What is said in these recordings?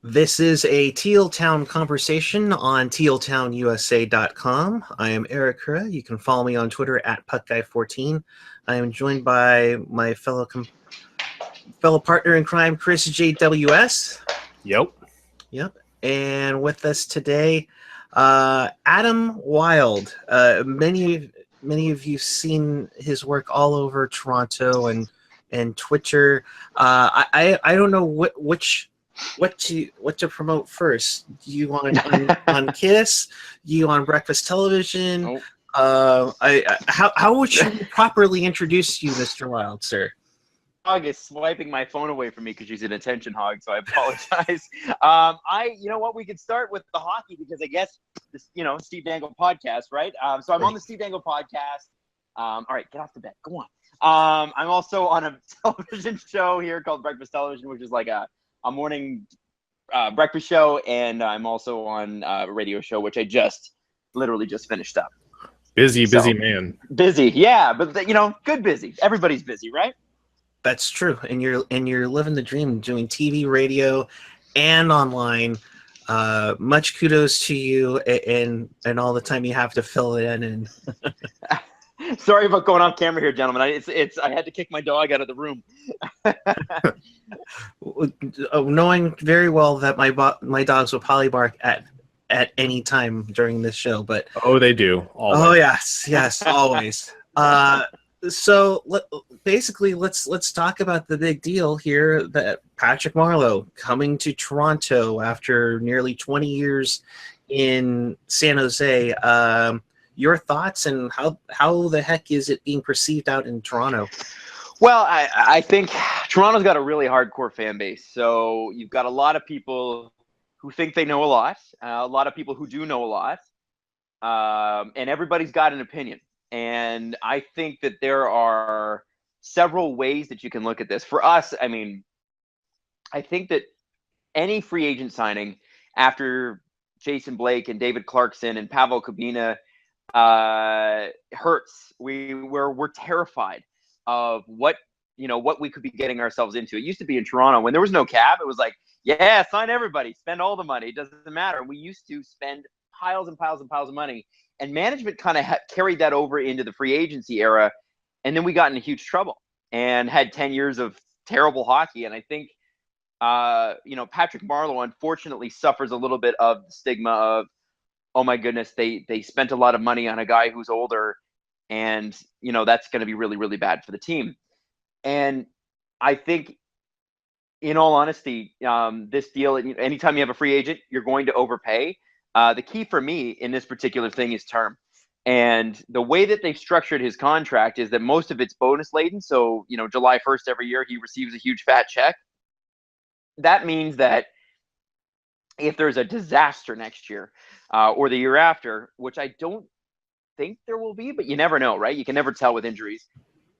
This is a Teal Town conversation on TealTownUSA.com. I am Eric Kura. You can follow me on Twitter at Puckguy14. I am joined by my fellow partner in crime, Chris JWS. Yep. And with us today, Adam Wylde. Many of you've seen his work all over Toronto and Twitter. I don't know what to promote first. You on Kiss? You on Breakfast Television? Nope. How would you properly introduce you, Mr. Wylde, sir? Dog is swiping my phone away from me because she's an attention hog, so I apologize. You know what? We could start with the hockey because I guess this, Steve Dangle podcast, right? So I'm on the Steve Dangle podcast. All right, get off the bed. Go on. I'm also on a television show here called Breakfast Television, which is like a morning breakfast show, and I'm also on a radio show, which I literally just finished up. Busy man. Busy, yeah, but good busy. Everybody's busy, right? That's true, and you're living the dream, doing TV, radio, and online. Much kudos to you, and all the time you have to fill it in. And sorry about going off camera here, gentlemen. I had to kick my dog out of the room. Knowing very well that my dogs will probably bark at any time during this show, but they do. Always. Oh yes, always. So let's talk about the big deal here, that Patrick Marleau coming to Toronto after nearly 20 years in San Jose. Your thoughts, and how the heck is it being perceived out in Toronto? Well, I think Toronto's got a really hardcore fan base. So you've got a lot of people who think they know a lot of people who do know a lot, and everybody's got an opinion. And I think that there are several ways that you can look at this. For us, I mean, I think that any free agent signing after Jason Blake and David Clarkson and Pavel Kabina hurts. We're terrified of what we could be getting ourselves into. It used to be in Toronto when there was no cap. It was like, yeah, sign everybody, spend all the money. It doesn't matter. We used to spend piles and piles and piles of money. And management kind of carried that over into the free agency era. And then we got into huge trouble and had 10 years of terrible hockey. And I think, Patrick Marleau, unfortunately, suffers a little bit of the stigma of, oh, my goodness, they spent a lot of money on a guy who's older. And, that's going to be really, really bad for the team. And I think, in all honesty, this deal, anytime you have a free agent, you're going to overpay. The key for me in this particular thing is term. And the way that they've structured his contract is that most of it's bonus laden. So, July 1st every year, he receives a huge fat check. That means that if there's a disaster next year or the year after, which I don't think there will be, but you never know, right? You can never tell with injuries.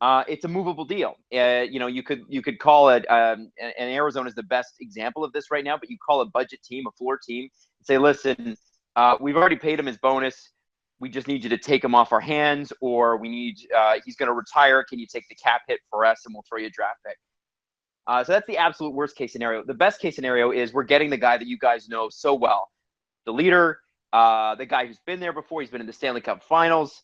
It's a movable deal. You could call it, and Arizona is the best example of this right now, but you call a budget team, a floor team, and say, listen, we've already paid him his bonus. We just need you to take him off our hands, or he's going to retire. Can you take the cap hit for us, and we'll throw you a draft pick? So that's the absolute worst case scenario. The best case scenario is we're getting the guy that you guys know so well, the leader, the guy who's been there before. He's been in the Stanley Cup Finals.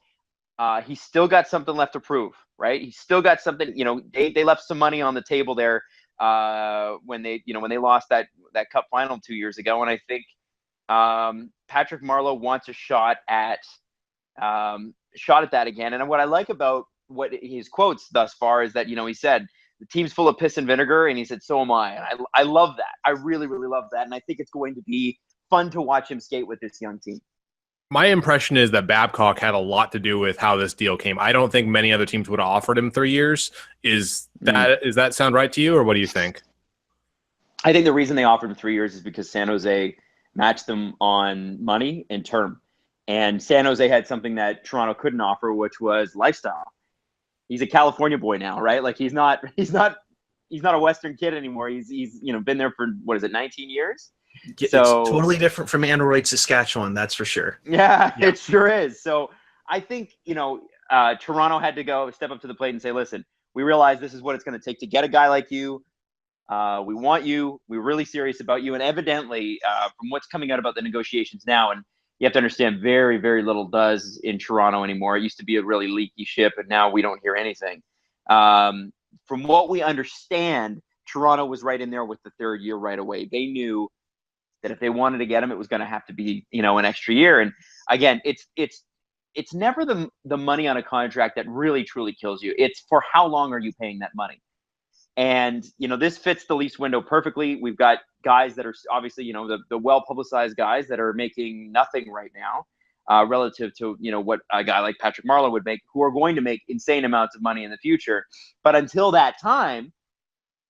He's still got something left to prove, right? He's still got something. They left some money on the table there when they lost that Cup final 2 years ago, and I think Patrick Marleau wants a shot at that again. And what I like about what his quotes thus far is that he said the team's full of piss and vinegar, and he said so am I. And I love that. I really, really love that, and I think it's going to be fun to watch him skate with this young team. My impression is that Babcock had a lot to do with how this deal came. I don't think many other teams would have offered him 3 years. Does that sound right to you, or what do you think? I think the reason they offered him 3 years is because San Jose matched them on money and term. And San Jose had something that Toronto couldn't offer, which was lifestyle. He's a California boy now, right? Like he's not a Western kid anymore. He's been there for 19 years. It's totally different from Android, Saskatchewan, that's for sure. Yeah, it sure is. So I think, Toronto had to step up to the plate and say, listen, we realize this is what it's going to take to get a guy like you. We want you. We're really serious about you. And evidently, from what's coming out about the negotiations now, and you have to understand, very, very little does in Toronto anymore. It used to be a really leaky ship, and now we don't hear anything. From what we understand, Toronto was right in there with the third year right away. They knew that if they wanted to get him, it was going to have to be, an extra year. And again, it's never the money on a contract that really truly kills you. It's for how long are you paying that money? And, this fits the lease window perfectly. We've got guys that are obviously, the well-publicized guys that are making nothing right now relative to, what a guy like Patrick Marleau would make, who are going to make insane amounts of money in the future. But until that time,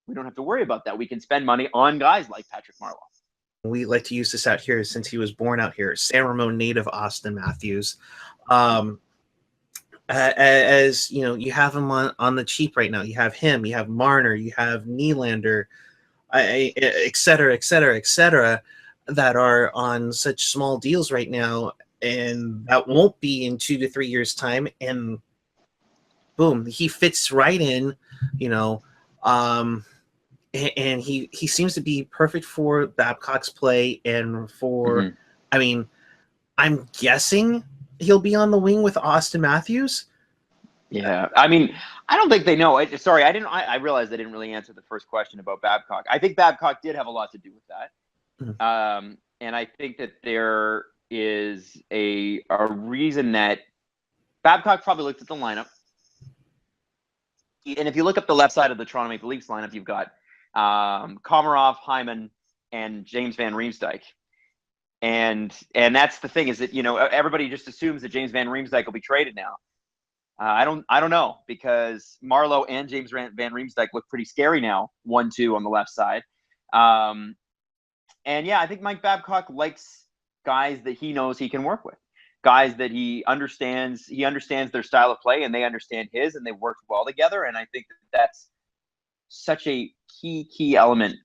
we don't have to worry about that. We can spend money on guys like Patrick Marleau. We like to use this out here since he was born out here. San Ramon native Austin Matthews. As you have him on the cheap right now. You have him, you have Marner, you have Nylander, et cetera, that are on such small deals right now, and that won't be in 2 to 3 years' time. And boom, he fits right in, and he seems to be perfect for Babcock's play and for, I mean, I'm guessing he'll be on the wing with Austin Matthews. Yeah, I mean, I don't think they know. Sorry, I realized I didn't really answer the first question about Babcock. I think Babcock did have a lot to do with that, and I think that there is a reason that Babcock probably looked at the lineup. And if you look up the left side of the Toronto Maple Leafs lineup, you've got Komarov, Hyman, and James Van Riemsdyk. And that's the thing, is that everybody just assumes that James Van Riemsdyk will be traded now. I don't know, because Marleau and James Van Riemsdyk look pretty scary now, 1-2 on the left side. And yeah, I think Mike Babcock likes guys that he knows he can work with, guys that he understands their style of play, and they understand his, and they worked well together. And I think that's such a key element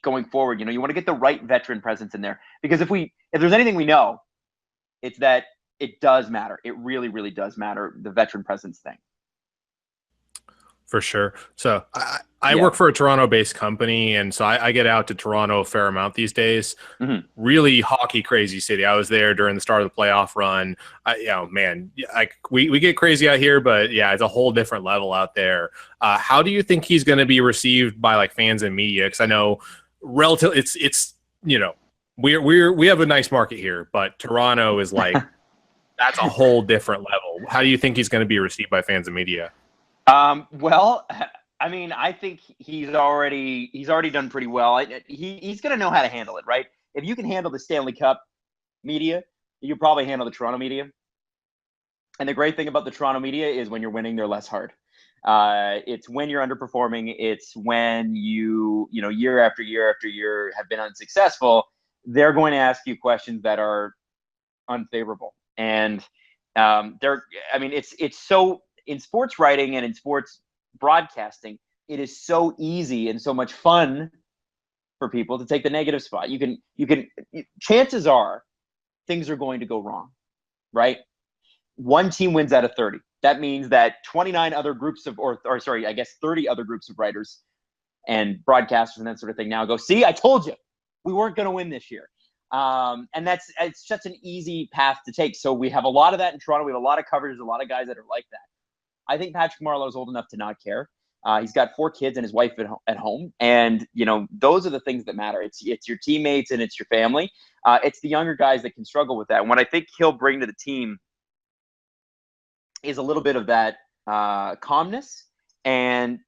going forward. You want to get the right veteran presence in there, because if there's anything we know, it's that it does matter. It really, really does matter, the veteran presence thing. For sure. So I work for a Toronto-based company, and so I get out to Toronto a fair amount these days. Really hockey crazy city. I was there during the start of the playoff run. We get crazy out here, but yeah, it's a whole different level out there. How do you think he's going to be received by like fans and media? Because I know it's we have a nice market here, but Toronto is like that's a whole different level. How do you think he's going to be received by fans and media? Well, I mean, I think he's already done pretty well. He's going to know how to handle it, right? If you can handle the Stanley Cup media, you can probably handle the Toronto media. And the great thing about the Toronto media is when you're winning, they're less hard. It's when you're underperforming. It's when year after year after year have been unsuccessful. They're going to ask you questions that are unfavorable. And it's so, in sports writing and in sports broadcasting, it is so easy and so much fun for people to take the negative spot. Chances are things are going to go wrong, right? One team wins out of 30. That means that 29 other groups of, 30 other groups of writers and broadcasters and that sort of thing now go, see, I told you we weren't going to win this year. And it's such an easy path to take. So we have a lot of that in Toronto. We have a lot of coverage, a lot of guys that are like that. I think Patrick Marleau is old enough to not care. He's got 4 kids and his wife at home. And, those are the things that matter. It's your teammates and it's your family. It's the younger guys that can struggle with that. And what I think he'll bring to the team is a little bit of that calmness. And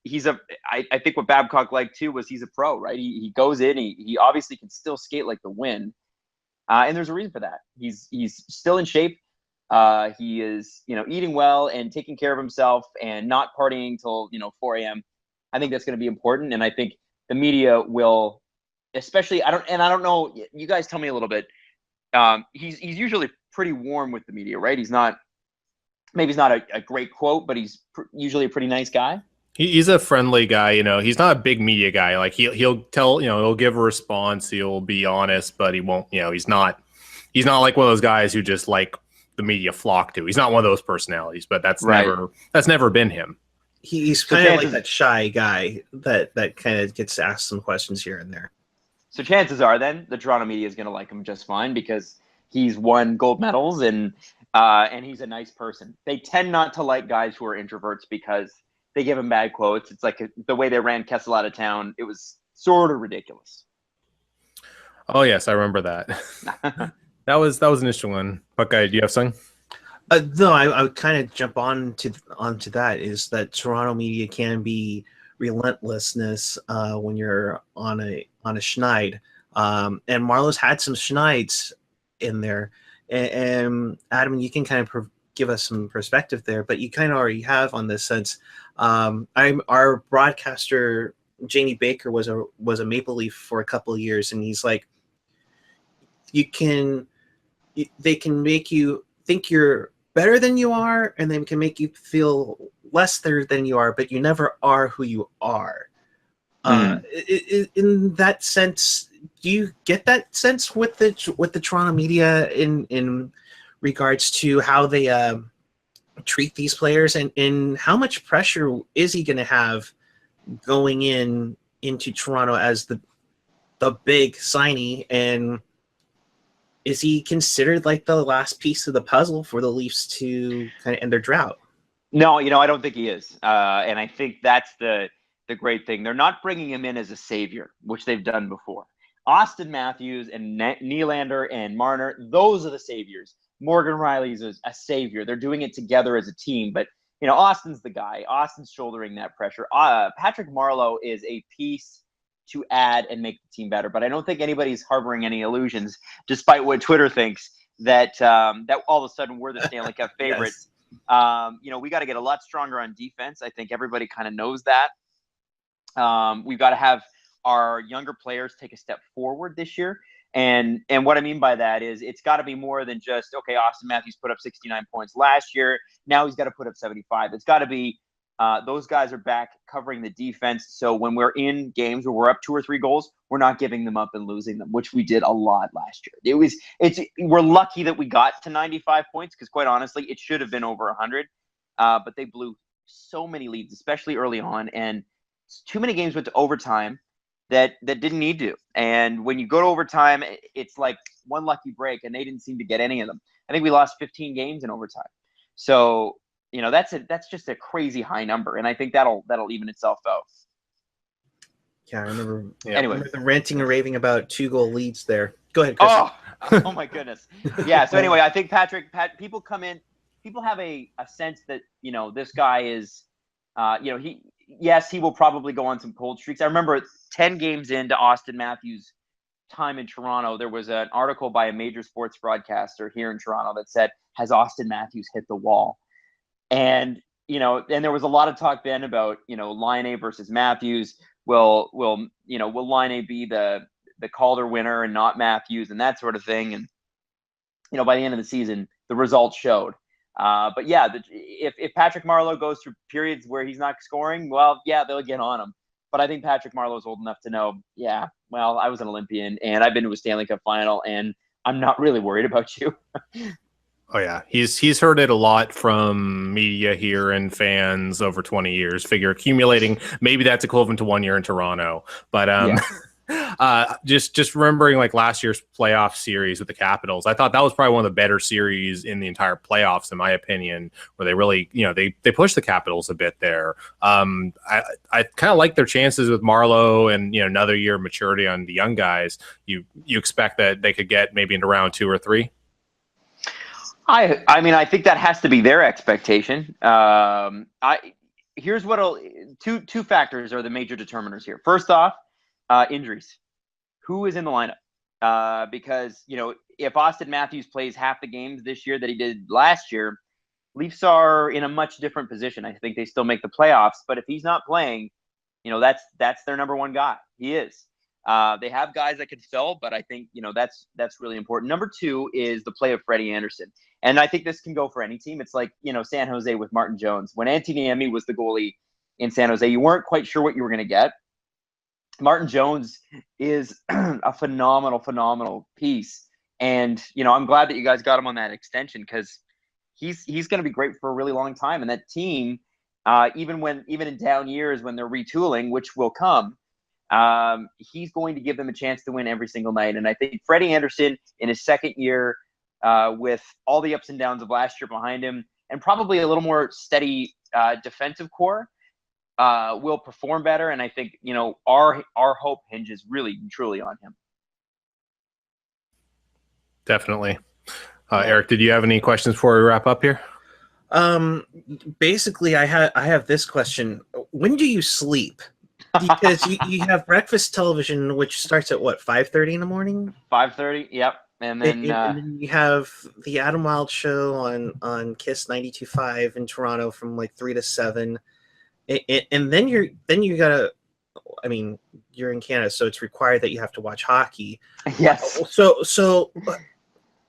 I think what Babcock liked too was he's a pro, right? He goes in, he obviously can still skate like the wind. And there's a reason for that. He's still in shape. He is, eating well and taking care of himself and not partying till, 4 a.m. I think that's going to be important. And I think the media will, especially, I don't know, you guys tell me a little bit. He's usually pretty warm with the media, right? Maybe he's not a great quote, but he's usually a pretty nice guy. He's a friendly guy, he's not a big media guy. Like he'll tell, he'll give a response. He'll be honest, but he won't, he's not like one of those guys who just like the media flock to. He's not one of those personalities, but that's never been him. He's kind of like that shy guy that kind of gets asked some questions here and there. So chances are then the Toronto media is going to like him just fine because he's won gold medals and he's a nice person. They tend not to like guys who are introverts because they give him bad quotes. It's like the way they ran Kessel out of town. It was sort of ridiculous. Oh yes, I remember that. that was an interesting one. Puckguy, do you have something? No, I would kind of jump onto that. Is that Toronto media can be relentlessness when you're on a schneid, and Marleau's had some schneids in there, and Adam, you can kind of give us some perspective there, but you kind of already have on this sense. Our broadcaster Jamie Baker was a Maple Leaf for a couple of years, and he's like, they can make you think you're better than you are, and they can make you feel less there than you are, but you never are who you are. In that sense, do you get that sense with the Toronto media in regards to how they treat these players, and how much pressure is he going to have going into Toronto as the big signee, and is he considered like the last piece of the puzzle for the Leafs to kind of end their drought? No, I don't think he is. And I think that's the great thing. They're not bringing him in as a savior, which they've done before. Austin Matthews and Nylander and Marner, those are the saviors. Morgan Rielly's a savior. They're doing it together as a team. But, Austin's the guy. Austin's shouldering that pressure. Patrick Marleau is a piece to add and make the team better. But I don't think anybody's harboring any illusions, despite what Twitter thinks, that all of a sudden we're the Stanley Cup favorites. Yes. We got to get a lot stronger on defense. I think everybody kind of knows that. We've got to have our younger players take a step forward this year. And what I mean by that is it's got to be more than just, okay, Austin Matthews put up 69 points last year. Now he's got to put up 75. It's got to be those guys are back covering the defense. So when we're in games where we're up 2 or 3 goals, we're not giving them up and losing them, which we did a lot last year. We're lucky that we got to 95 points because quite honestly, it should have been over 100. But they blew so many leads, especially early on. And too many games went to overtime that didn't need to. And when you go to overtime, it's like one lucky break, and they didn't seem to get any of them. I think we lost 15 games in overtime. So, that's just a crazy high number, and I think that'll even itself out. Yeah, I remember. Yeah, anyway, I remember ranting and raving about 2-goal leads there. Go ahead, Chris. Oh my goodness. Yeah. So anyway, I think people come in. People have a sense that this guy is, he will probably go on some cold streaks. I remember 10 games into Austin Matthews' time in Toronto, there was an article by a major sports broadcaster here in Toronto that said, "Has Austin Matthews hit the wall?" And and there was a lot of talk then about Laine versus Matthews. Will Laine be the Calder winner and not Matthews and that sort of thing? And by the end of the season, the results showed. But yeah, if Patrick Marleau goes through periods where he's not scoring, well, yeah, they'll get on him. But I think Patrick Marleau is old enough to know, yeah, well, I was an Olympian and I've been to a Stanley Cup final and I'm not really worried about you. Oh yeah, he's heard it a lot from media here and fans over 20 years. Figure accumulating, maybe that's equivalent to 1 year in Toronto. But just remembering like last year's playoff series with the Capitals, I thought that was probably one of the better series in the entire playoffs, in my opinion, where they really they pushed the Capitals a bit there. I kind of like their chances with Marleau and another year of maturity on the young guys. You expect that they could get maybe into round 2 or 3. I mean, I think that has to be their expectation. Here's two factors are the major determiners here. First off, injuries. Who is in the lineup? Because if Austin Matthews plays half the games this year that he did last year, Leafs are in a much different position. I think they still make the playoffs, but if he's not playing, that's their number one guy. He is. They have guys that could fill, but I think that's really important. Number 2 is the play of Freddie Anderson. And I think this can go for any team. It's like, San Jose with Martin Jones. When Antti Niemi was the goalie in San Jose, you weren't quite sure what you were going to get. Martin Jones is a phenomenal piece. And, I'm glad that you guys got him on that extension because he's going to be great for a really long time. And that team, even in down years when they're retooling, which will come, he's going to give them a chance to win every single night. And I think Freddie Anderson in his second year, with all the ups and downs of last year behind him, and probably a little more steady defensive core, will perform better. And I think, our hope hinges really truly on him. Definitely. Eric, did you have any questions before we wrap up here? Basically, I have this question: when do you sleep? Because you have breakfast television, which starts at what, 5:30 in the morning? 5:30. Yep. And then, and then you have the Adam Wylde show on Kiss 92.5 in Toronto from like 3 to 7, and then you gotta. I mean, you're in Canada, so it's required that you have to watch hockey. Yes. So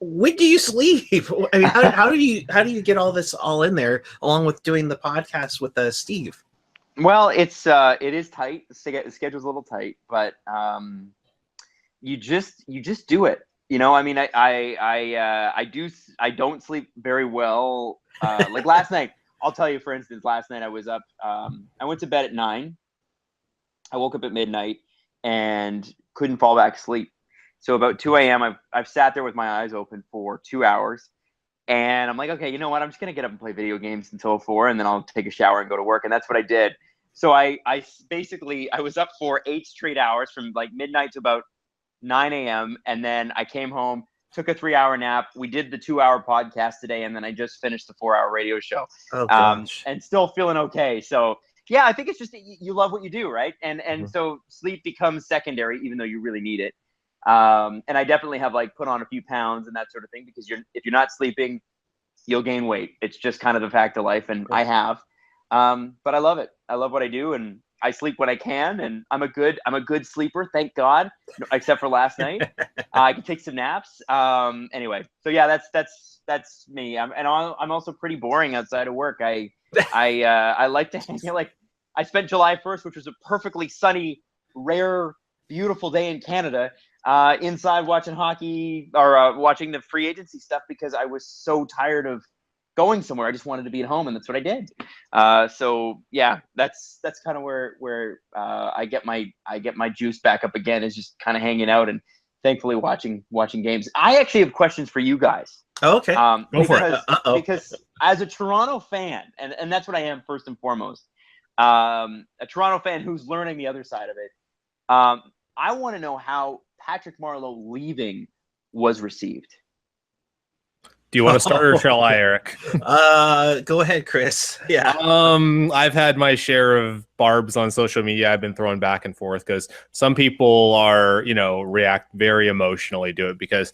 when do you sleep? I mean, how do you get all in there along with doing the podcast with Steve? Well, it is tight. The schedule's a little tight, but you just do it. I mean, I don't sleep very well. Like last night, I'll tell you, for instance, last night I was up. I went to bed at 9. I woke up at midnight and couldn't fall back asleep. So about 2 a.m., I've sat there with my eyes open for 2 hours. And I'm like, okay, you know what? I'm just going to get up and play video games until 4, and then I'll take a shower and go to work. And that's what I did. So I was up for 8 straight hours from like midnight to about 9 a.m. And then I came home, took a 3-hour nap. We did the 2-hour podcast today, and then I just finished the 4-hour radio show. Oh, gosh. And still feeling okay. So yeah, I think it's just you love what you do, right? And so sleep becomes secondary, even though you really need it. And I definitely have like put on a few pounds and that sort of thing, because if you're not sleeping, you'll gain weight. It's just kind of the fact of life, and I have. But I love it. I love what I do, and I sleep when I can, and I'm a good sleeper, thank God, except for last night. I can take some naps. Anyway, so yeah, that's me. I'm also pretty boring outside of work. I like to hang out. Like, I spent July 1st, which was a perfectly sunny, rare, beautiful day in Canada, inside watching hockey or watching the free agency stuff, because I was so tired of going somewhere. I just wanted to be at home, and that's what I did. So yeah, that's kind of where I get my juice back up again, is just kind of hanging out and thankfully watching games. I actually have questions for you guys. Oh, okay. Go for it. Because as a Toronto fan, and that's what I am first and foremost, a Toronto fan who's learning the other side of it. I want to know how Patrick Marleau leaving was received. Do you want to start, or shall I, Eric? Go ahead, Chris. Yeah. I've had my share of barbs on social media. I've been throwing back and forth, because some people are, react very emotionally to it, because,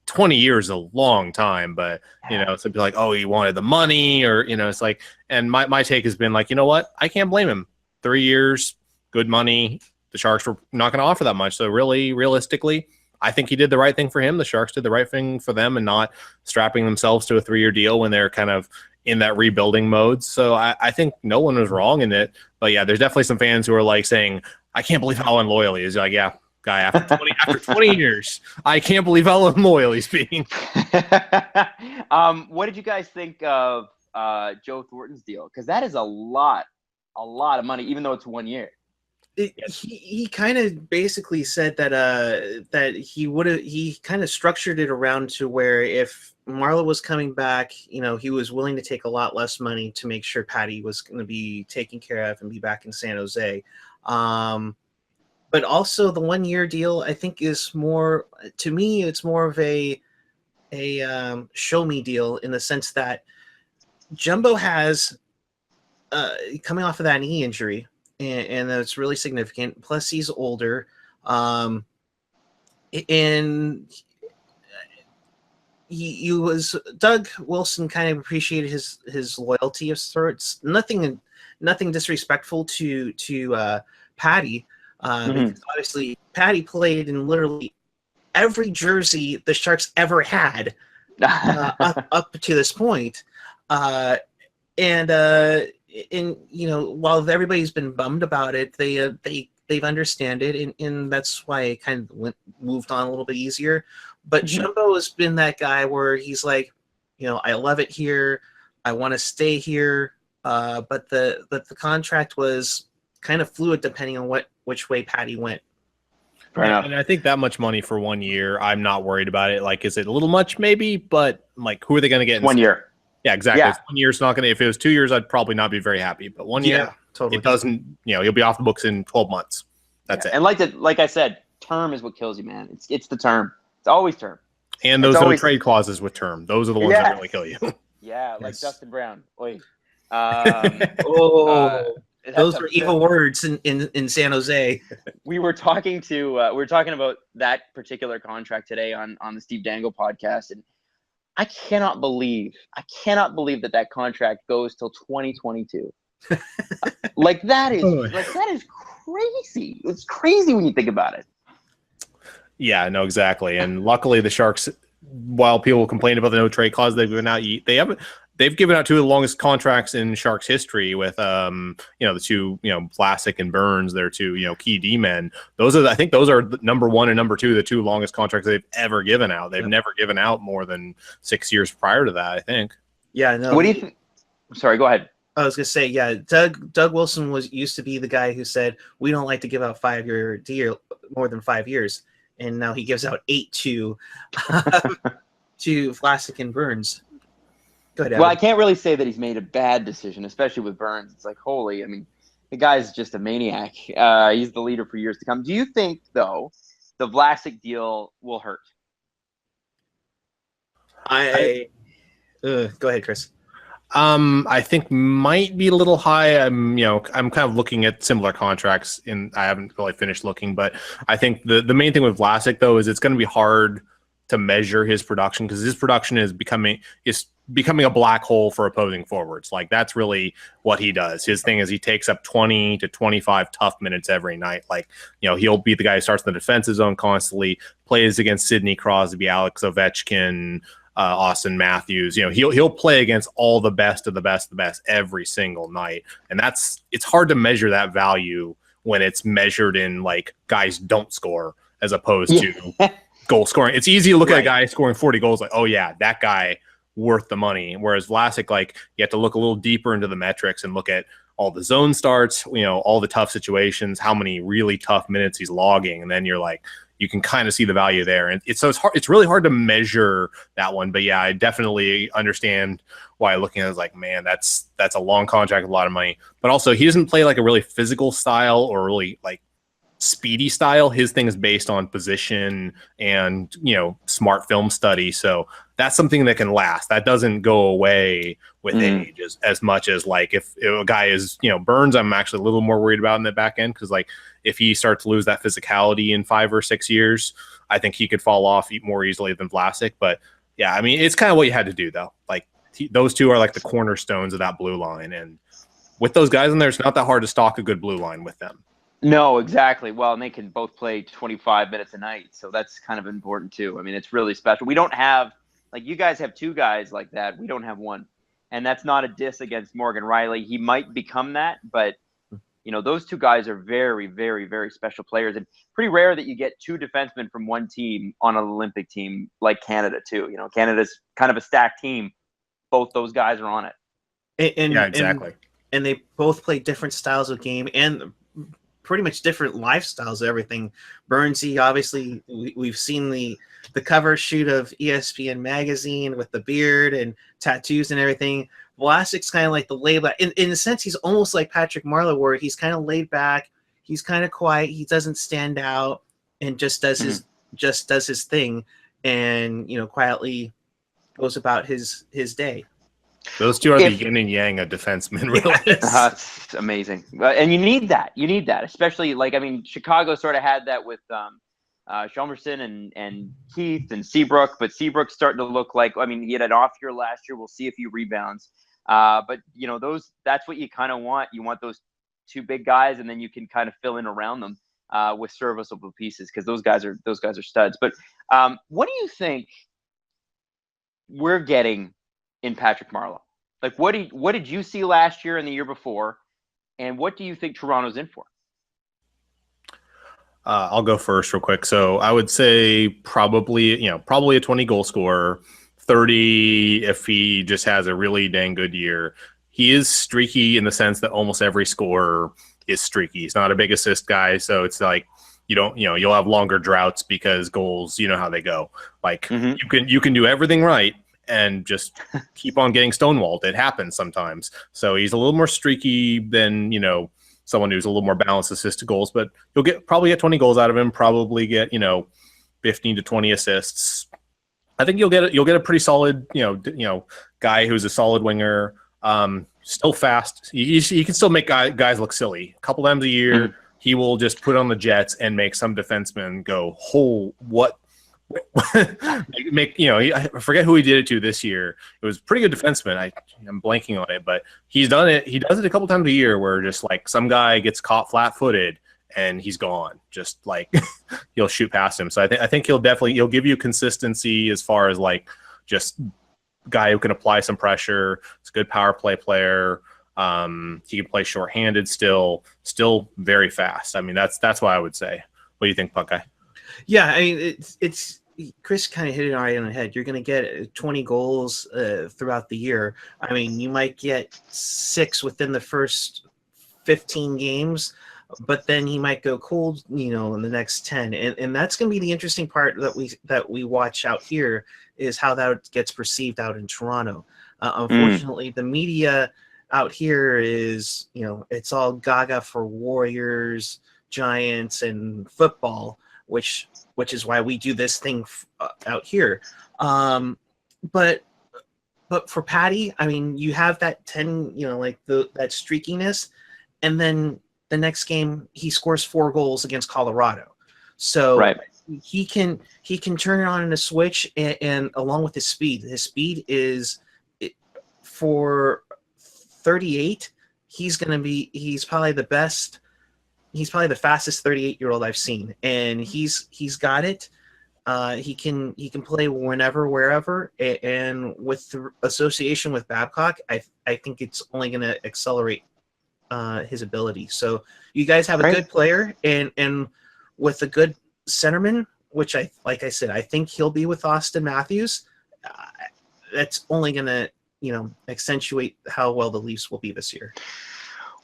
20 years is a long time, but, some people like, oh, he wanted the money, or, it's like, and my take has been like, you know what? I can't blame him. 3 years, good money. The Sharks were not going to offer that much. So really, realistically, I think he did the right thing for him. The Sharks did the right thing for them, and not strapping themselves to a 3-year deal when they're kind of in that rebuilding mode. So I think no one was wrong in it. But yeah, there's definitely some fans who are like saying, I can't believe how unloyal he is. Like, yeah, guy, after 20 years, I can't believe how unloyal he's being. What did you guys think of Joe Thornton's deal? Because that is a lot of money, even though it's 1 year. He kind of basically said that he kind of structured it around to where if Marleau was coming back, he was willing to take a lot less money to make sure Patty was going to be taken care of and be back in San Jose. But also the 1 year deal, I think, is more, to me, it's more of a show me deal, in the sense that Jumbo has coming off of that knee injury. And that's really significant. Plus, he's older, and he was Doug Wilson kind of appreciated his loyalty of sorts. Nothing disrespectful to Patty, because obviously Patty played in literally every jersey the Sharks ever had up to this point, and while everybody's been bummed about it, they've understand it, and that's why it kind of moved on a little bit easier. But Jumbo has been that guy where he's like, I love it here, I want to stay here, but the contract was kind of fluid depending on which way Patty went. Fair enough. And I think that much money for 1 year, I'm not worried about it. Like, is it a little much? Maybe, but like, who are they going to get? 1 year. Yeah, exactly. Yeah. It's 1 year. It's not going to. If it was 2 years, I'd probably not be very happy. But 1 year, totally. It doesn't. You'll be off the books in 12 months. That's it. And like I said, term is what kills you, man. It's the term. It's always term. And those no trade clauses with term. Those are the ones that really kill you. Yeah, like Dustin Brown. Oy. Those were evil words in San Jose. We were talking about that particular contract today on the Steve Dangle podcast, and I cannot believe that contract goes till 2022. that is crazy. It's crazy when you think about it. Yeah, no, exactly. And luckily the Sharks, while people complain about the no trade clause they've given out, they've given out two of the longest contracts in Sharks history with the two, Vlasic and Burns, their two, key D men. I think those are number one and number two, the two longest contracts they've ever given out. They've never given out more than 6 years prior to that, I think. Yeah, no. What do you think? Sorry, go ahead. I was gonna say, yeah, Doug Wilson used to be the guy who said we don't like to give out 5-year deal more than 5 years, and now he gives out 8 to Vlasic and Burns. Go ahead, Adam. Well, I can't really say that he's made a bad decision, especially with Burns. It's like, the guy's just a maniac. He's the leader for years to come. Do you think, though, the Vlasic deal will hurt? Go ahead, Chris. I think might be a little high. I'm kind of looking at similar contracts, and I haven't really finished looking, but I think the main thing with Vlasic though is it's going to be hard to measure his production because his production is becoming a black hole for opposing forwards. Like that's really what he does. His thing is he takes up 20 to 25 tough minutes every night. Like, he'll be the guy who starts in the defensive zone constantly, plays against Sidney Crosby, Alex Ovechkin, Austin Matthews. He'll play against all the best of the best of the best every single night. And it's hard to measure that value when it's measured in like guys don't score as opposed to goal scoring. It's easy to look at a guy scoring 40 goals like, oh yeah, that guy worth the money. Whereas Vlasic, like, you have to look a little deeper into the metrics and look at all the zone starts, all the tough situations, how many really tough minutes he's logging, and then you're like, you can kind of see the value there. And it's hard. It's really hard to measure that one. But yeah, I definitely understand why looking at it is like, man, that's a long contract, a lot of money. But also, he doesn't play like a really physical style or really like speedy style. His thing is based on position and smart film study. So that's something that can last. That doesn't go away with age as much as like if a guy is Burns, I'm actually a little more worried about in the back end because like if he starts to lose that physicality in 5 or 6 years, I think he could fall off more easily than Vlasic. But yeah, I mean, it's kind of what you had to do though. Like those two are like the cornerstones of that blue line, and with those guys in there, it's not that hard to stock a good blue line with them. No, exactly. Well, and they can both play 25 minutes a night, so that's kind of important too. I mean, it's really special. We don't have, like, you guys have two guys like that. We don't have one, and that's not a diss against Morgan Rielly. He might become that, but those two guys are very, very, very special players, and pretty rare that you get two defensemen from one team on an Olympic team like Canada too. Canada's kind of a stacked team. Both those guys are on it. Yeah, exactly. And they both play different styles of game and pretty much different lifestyles, everything. Burnsy, obviously, we've seen the cover shoot of ESPN magazine with the beard and tattoos and everything. Vlasic's kind of like the laid back. In a sense, he's almost like Patrick Marleau, where he's kind of laid back, he's kind of quiet, he doesn't stand out, and just does his thing, and quietly goes about his day. Those two are the yin and yang of defensemen, really. It's amazing. And you need that. Especially, Chicago sort of had that with Chalmerson and Keith and Seabrook, but Seabrook's starting to look like, he had an off year last year. We'll see if he rebounds. But, that's what you kind of want. You want those two big guys, and then you can kind of fill in around them with serviceable pieces because those guys are studs. But what do you think we're getting in Patrick Marleau? Like, what did you see last year and the year before, and what do you think Toronto's in for? I'll go first real quick. So I would say probably a 20 goal scorer, 30 if he just has a really dang good year. he is streaky in the sense that almost every scorer is streaky. He's not a big assist guy, so it's like you'll have longer droughts because goals, you know how they go. Like you can do everything right and just keep on getting stonewalled. It happens sometimes. So he's a little more streaky than, someone who's a little more balanced assist to goals, but you'll probably get 20 goals out of him, probably get, 15 to 20 assists. I think you'll get a pretty solid, guy who's a solid winger, still fast. He can still make guys look silly. A couple times a year, he will just put on the Jets and make some defenseman go, "Oh, what?" I forget who he did it to this year. It was a pretty good defenseman. I'm blanking on it, but he's done it. He does it a couple times a year where just like some guy gets caught flat-footed and he's gone. Just like he'll shoot past him. So I think he'll give you consistency as far as like just guy who can apply some pressure. It's a good power play player. He can play shorthanded still very fast. I mean, that's what I would say. What do you think, Puckguy? Yeah, I mean, it's Chris kind of hit it right on the head. You're going to get 20 goals throughout the year. I mean, you might get 6 within the first 15 games, but then he might go cold, in the next 10. And that's going to be the interesting part that we watch out here is how that gets perceived out in Toronto. Unfortunately, the media out here is, it's all gaga for Warriors, Giants, and football, which is why we do this thing out here. But for Patty, I mean, you have that 10, that streakiness, and then the next game he scores 4 goals against Colorado. So he can turn it on in a switch, and along with his speed is for 38. He's probably the best. He's probably the fastest 38-year-old I've seen, and he's got it. He can play whenever, wherever, and with the association with Babcock, I think it's only going to accelerate his ability. So you guys have a good player, and with a good centerman, which I think he'll be with Austin Matthews. That's only going to accentuate how well the Leafs will be this year.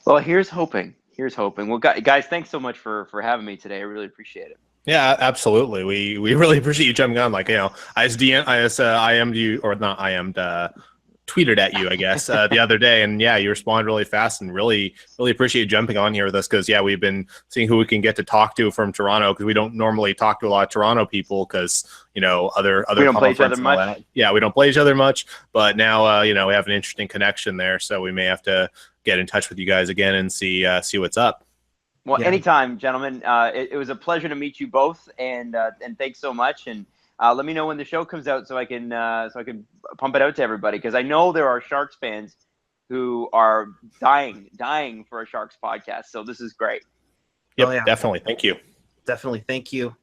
Well, here's hoping. Well, guys, thanks so much for having me today. I really appreciate it. Yeah, absolutely. We really appreciate you jumping on. Like, I IM'd you, or not IM'd, tweeted at you, I guess, the other day, and you responded really fast, and really appreciate you jumping on here with us because we've been seeing who we can get to talk to from Toronto because we don't normally talk to a lot of Toronto people because other we don't play each other much. Yeah, we don't play each other much, but now we have an interesting connection there, so we may have to get in touch with you guys again and see what's up. Well, anytime, gentlemen. It was a pleasure to meet you both, and thanks so much. And let me know when the show comes out so I can pump it out to everybody because I know there are Sharks fans who are dying for a Sharks podcast. So this is great. Yep, definitely. Thank you. Definitely, thank you.